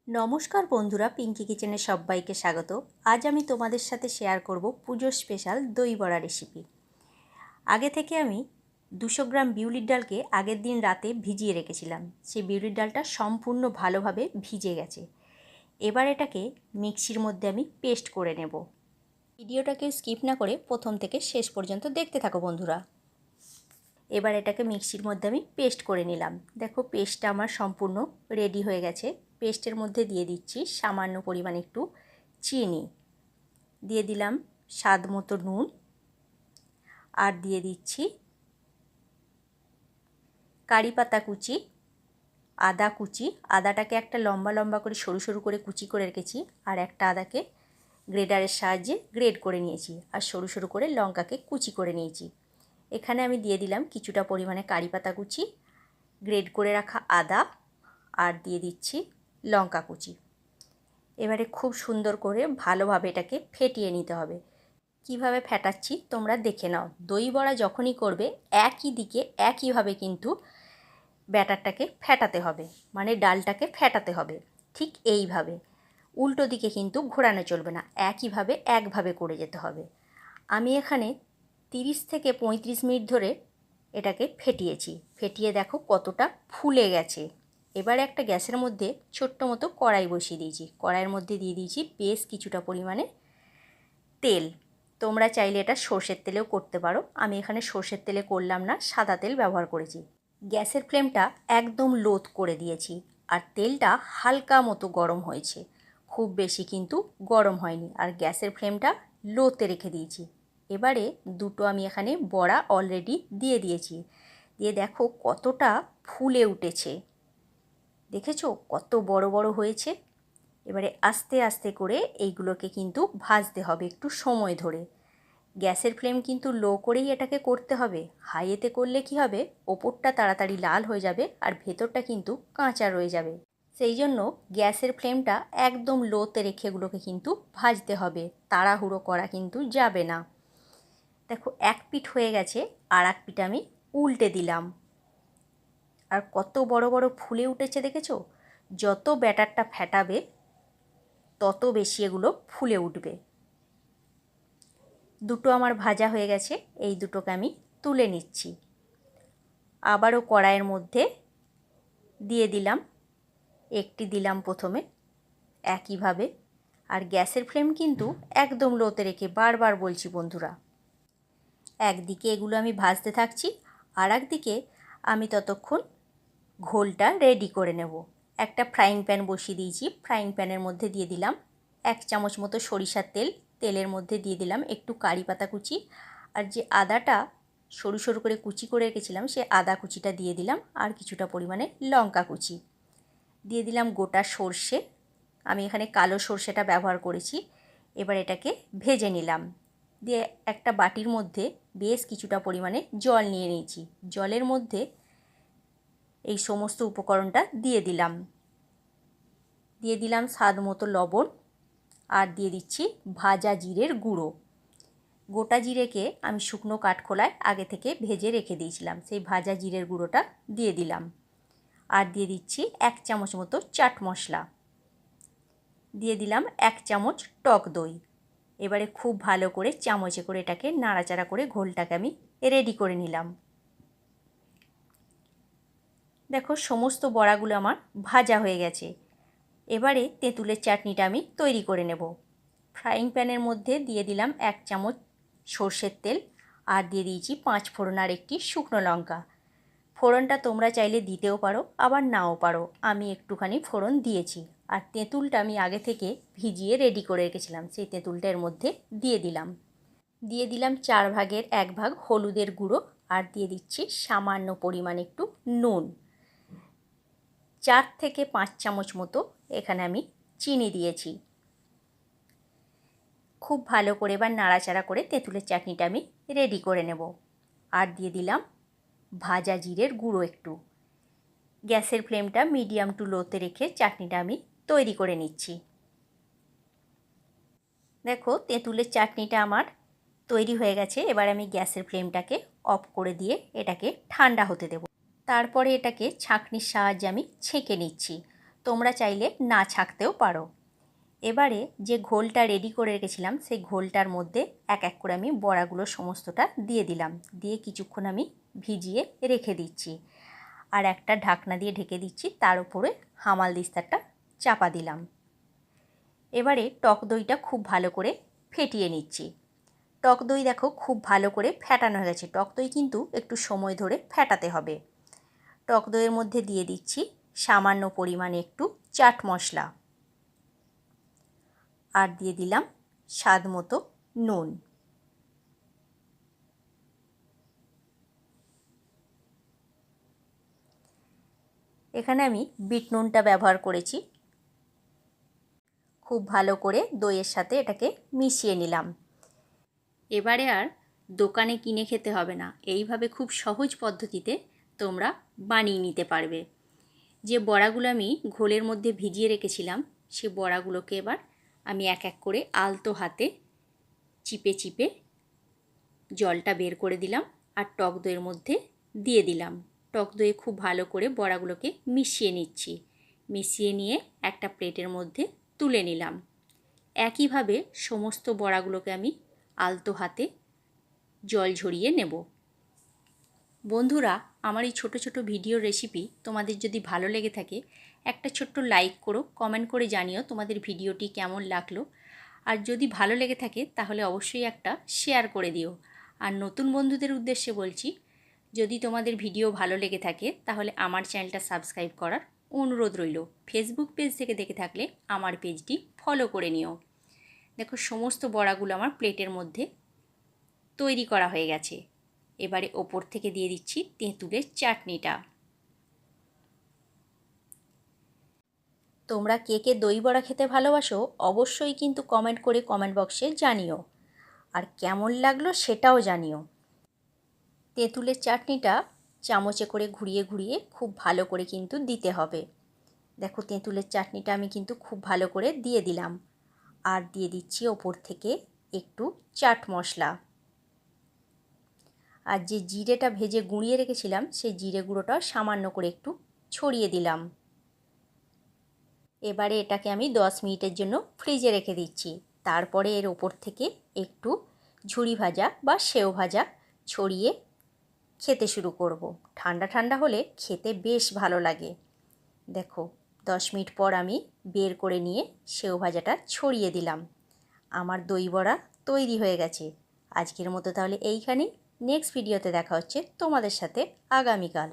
নমস্কার বন্ধুরা, পিঙ্কি কিচেনে সবাইকে স্বাগত। আজ আমি তোমাদের সাথে শেয়ার করব পুজোর স্পেশাল দই বড়া রেসিপি। আগে থেকে আমি 200 গ্রাম বিউলির ডালকে আগের দিন রাতে ভিজিয়ে রেখেছিলাম। সেই বিউলির ডালটা সম্পূর্ণ ভালোভাবে ভিজে গেছে। এবার এটাকে মিক্সির মধ্যে আমি পেস্ট করে নেব। ভিডিওটাকে স্কিপ না করে প্রথম থেকে শেষ পর্যন্ত দেখতে থাকো বন্ধুরা। এবার এটাকে মিক্সির মধ্যে আমি পেস্ট করে নিলাম। দেখো পেস্টটা আমার সম্পূর্ণ রেডি হয়ে গেছে। পেস্টের মধ্যে দিয়ে দিচ্ছি সামান্য পরিমাণ একটু চিনি, দিয়ে দিলাম স্বাদ মতো নুন, আর দিয়ে দিচ্ছি কারি পাতা কুচি, আদা কুচি। আদাটাকে একটা লম্বা লম্বা করে সরু সরু করে কুচি করে রেখেছি, আর একটা আদাকে গ্রেডারের সাহায্যে গ্রেড করে নিয়েছি, আর সরু সরু করে লঙ্কাকে কুচি করে নিয়েছি। এখানে আমি দিয়ে দিলাম কিছুটা পরিমাণে কারি পাতা কুচি, গ্রেড করে রাখা আদা, আর দিয়ে দিচ্ছি লঙ্কা কুচি। এবারে খুব সুন্দর করে ভালোভাবে এটাকে ফেটিয়ে নিতে হবে। কিভাবে ফেটাচ্ছি তোমরা দেখে নাও। দই বড়া যখনই করবে একই দিকে একইভাবে কিন্তু ব্যাটারটাকে ফেটাতে হবে, মানে ডালটাকে ফেটাতে হবে ঠিক এইভাবে। উল্টো দিকে কিন্তু ঘোরানো চলবে না, একইভাবে একভাবে করে যেতে হবে। আমি এখানে 30 থেকে 35 মিনিট ধরে এটাকে ফেটিয়েছি। ফেটিয়ে দেখো কতটা ফুলে গেছে। এবার একটা গ্যাসের মধ্যে ছোট্ট মতো কড়াই বসিয়ে দিয়েছি। কড়াইয়ের মধ্যে দিয়ে দিয়েছি বেশ কিছুটা পরিমাণে তেল। তোমরা চাইলে এটা সর্ষের তেলেও করতে পারো। আমি এখানে সর্ষের তেলে করলাম না, সাদা তেল ব্যবহার করেছি। গ্যাসের ফ্লেমটা একদম লো করে দিয়েছি, আর তেলটা হালকা মতো গরম হয়েছে, খুব বেশি কিন্তু গরম হয়নি। আর গ্যাসের ফ্লেমটা লোতে রেখে দিয়েছি। এবারে দুটো আমি এখানে বড়া অলরেডি দিয়ে দিয়েছি। দিয়ে দেখো কতটা ফুলে উঠেছে, দেখেছো কত বড় বড় হয়েছে। এবারে আস্তে আস্তে করে এইগুলোকে কিন্তু ভাজতে হবে একটু সময় ধরে। গ্যাসের ফ্লেম কিন্তু লো করেই এটাকে করতে হবে। হাইয়েতে করলে কি হবে, ওপরটা তাড়াতাড়ি লাল হয়ে যাবে আর ভেতরটা কিন্তু কাঁচা রয়ে যাবে। সেই জন্য গ্যাসের ফ্লেমটা একদম লোতে রেখে এগুলোকে কিন্তু ভাজতে হবে, তাড়াহুড়ো করা কিন্তু যাবে না। দেখো এক পিঠ হয়ে গেছে, আর এক পিঠ আমি উল্টে দিলাম, আর কত বড় বড় ফুলে উঠেছে দেখেছো। যত ব্যাটারটা ফেটাবে তত বেশি এগুলো ফুলে উঠবে। দুটো আমার ভাজা হয়ে গেছে, এই দুটোকে আমি তুলে নিচ্ছি। আবারও কড়াইয়ের মধ্যে দিয়ে দিলাম, একটি দিলাম প্রথমে একইভাবে। আর গ্যাসের ফ্লেম কিন্তু একদম লোতে রেখে, বারবার বলছি বন্ধুরা। একদিকে এগুলো আমি ভাজতে থাকছি, আর একদিকে আমি ততক্ষণ ঘোলটা রেডি করে নেব। একটা ফ্রাইং প্যান বসিয়ে দিয়েছি। ফ্রাইং প্যানের মধ্যে দিয়ে দিলাম 1 চামচ মতো সরিষার তেল। তেলের মধ্যে দিয়ে দিলাম একটু কারি পাতা কুচি, আর যে আদাটা সরু সরু করে কুচি করে রেখেছিলাম সে আদা কুচিটা দিয়ে দিলাম, আর কিছুটা পরিমাণে লঙ্কা কুচি দিয়ে দিলাম। গোটা সর্ষে, আমি এখানে কালো সর্ষেটা ব্যবহার করেছি। এবার এটাকে ভেজে নিলাম। দিয়ে একটা বাটির মধ্যে বেশ কিছুটা পরিমাণে জল নিয়ে নিয়েছি। জলের মধ্যে এই সমস্ত উপকরণটা দিয়ে দিলাম। দিয়ে দিলাম স্বাদ মতো লবণ, আর দিয়ে দিচ্ছি ভাজা জিরের গুঁড়ো। গোটা জিরেকে আমি শুকনো কাঠখোলায় আগে থেকে ভেজে রেখে দিয়েছিলাম, সেই ভাজা জিরের গুঁড়োটা দিয়ে দিলাম। আর দিয়ে দিচ্ছি 1 চামচ মতো চাট মশলা, দিয়ে দিলাম 1 চামচ টক দই। এবারে খুব ভালো করে চামচে করে এটাকে নাড়াচাড়া করে ঘোলটাকে আমি রেডি করে নিলাম। দেখো সমস্ত বড়াগুলো আমার ভাজা হয়ে গেছে। এবারে তেঁতুলের চাটনিটা আমি তৈরি করে নেব। ফ্রাইং প্যানের মধ্যে দিয়ে দিলাম 1 চামচ সর্ষের তেল, আর দিয়ে দিয়েছি 5 ফোড়ন আর একটি শুকনো লঙ্কা। ফোড়নটা তোমরা চাইলে দিতেও পারো, আবার নাও পারো। আমি একটুখানি ফোড়ন দিয়েছি। আর তেঁতুলটা আমি আগে থেকে ভিজিয়ে রেডি করে রেখেছিলাম, সেই তেঁতুলটা এর মধ্যে দিয়ে দিলাম। দিয়ে দিলাম 4 ভাগের 1 ভাগ হলুদের গুঁড়ো, আর দিয়ে দিচ্ছি সামান্য পরিমাণ একটু নুন। 4 থেকে 5 চামচ মতো এখানে আমি চিনি দিয়েছি। খুব ভালো করে এবার নাড়াচাড়া করে তেঁতুলের চাটনিটা আমি রেডি করে নেব। আর দিয়ে দিলাম ভাজা জিরের গুঁড়ো একটু। গ্যাসের ফ্লেমটা মিডিয়াম টু লোতে রেখে চাটনিটা আমি তৈরি করে নিচ্ছি। দেখো তেঁতুলের চাটনিটা আমার তৈরি হয়ে গেছে। এবার আমি গ্যাসের ফ্লেমটাকে অফ করে দিয়ে এটাকে ঠান্ডা হতে দেব। তারপরে এটাকে ছাঁকনির সাহায্যে আমি ছেঁকে নিচ্ছি। তোমরা চাইলে না ছাঁকতেও পারো। এবারে যে ঘোলটা রেডি করে রেখেছিলাম সেই ঘোলটার মধ্যে এক এক করে আমি বড়াগুলো সমস্তটা দিয়ে দিলাম, দিয়ে কিছুক্ষণ আমি ভিজিয়ে রেখে দিচ্ছি। আর একটা ঢাকনা দিয়ে ঢেকে দিচ্ছি, তার উপরে হামালদিস্তাটা চাপা দিলাম। এবারে টক দইটা খুব ভালো করে ফেটিয়ে নিচ্ছি। টক দই দেখো খুব ভালো করে ফেটানো হয়ে গেছে। টক দই কিন্তু একটু সময় ধরে ফেটাতে হবে। টক দইয়ের মধ্যে দিয়ে দিচ্ছি সামান্য পরিমাণে একটু চাট মশলা, আর দিয়ে দিলাম স্বাদ মতো নুন। এখানে আমি বিট নুনটা ব্যবহার করেছি। খুব ভালো করে দইয়ের সাথে এটাকে মিশিয়ে নিলাম। এবারে আর দোকানে কিনে খেতে হবে না, এইভাবে খুব সহজ পদ্ধতিতে তোমরা বানিয়ে নিতে পারবে। যে বড়াগুলো আমি ঘোলের মধ্যে ভিজিয়ে রেখেছিলাম সে বড়াগুলোকে এবার আমি এক এক করে আলতো হাতে চিপে চিপে জলটা বের করে দিলাম আর টক দইয়ের মধ্যে দিয়ে দিলাম। টক দইয়ে খুব ভালো করে বড়াগুলোকে মিশিয়ে নিচ্ছি। মিশিয়ে নিয়ে একটা প্লেটের মধ্যে তুলে নিলাম। একইভাবে সমস্ত বড়াগুলোকে আমি আলতো হাতে জল ঝরিয়ে নেব। বন্ধুরা, আমার এই ছোট ছোট ভিডিও রেসিপি তোমাদের যদি ভালো লেগে থাকে একটা ছোট্ট লাইক করো, কমেন্ট করে জানিও তোমাদের ভিডিওটি কেমন লাগলো। আর যদি ভালো লেগে থাকে তাহলে অবশ্যই একটা শেয়ার করে দিও। আর নতুন বন্ধুদের উদ্দেশ্যে বলছি, যদি তোমাদের ভিডিও ভালো লেগে থাকে তাহলে আমার চ্যানেলটা সাবস্ক্রাইব করার অনুরোধ রইল। ফেসবুক পেজ থেকে দেখে থাকলে আমার পেজটি ফলো করে নিও। দেখো সমস্ত বড়াগুলো আমার প্লেটের মধ্যে তৈরি করা হয়ে গেছে। এবারে ওপর থেকে দিয়ে দিচ্ছি তেঁতুলের চাটনিটা। তোমরা কে কে দই বড়া খেতে ভালোবাসো অবশ্যই কিন্তু কমেন্ট করে কমেন্ট বক্সে জানিও, আর কেমন লাগলো সেটাও জানিও। তেঁতুলের চাটনিটা চামচে করে ঘুরিয়ে ঘুরিয়ে খুব ভালো করে কিন্তু দিতে হবে। দেখো তেঁতুলের চাটনিটা আমি কিন্তু খুব ভালো করে দিয়ে দিলাম, আর দিয়ে দিচ্ছি ওপর থেকে একটু চাট মশলা। আর যে জিরেটা ভেজে গুঁড়িয়ে রেখেছিলাম সেই জিরে গুঁড়োটাও সামান্য করে একটু ছড়িয়ে দিলাম। এবারে এটাকে আমি 10 মিনিটের জন্য ফ্রিজে রেখে দিচ্ছি। তারপরে এর ওপর থেকে একটু ঝুরি ভাজা বা সেও ভাজা ছড়িয়ে খেতে শুরু করব। ঠান্ডা ঠান্ডা হলে খেতে বেশ ভালো লাগে। দেখো 10 মিনিট পর আমি বের করে নিয়ে সেও ভাজাটা ছড়িয়ে দিলাম। আমার দই বড়া তৈরি হয়ে গেছে। আজকের মতো তাহলে এইখানেই। নেক্সট ভিডিওতে দেখা হচ্ছে তোমাদের সাথে আগামীকাল।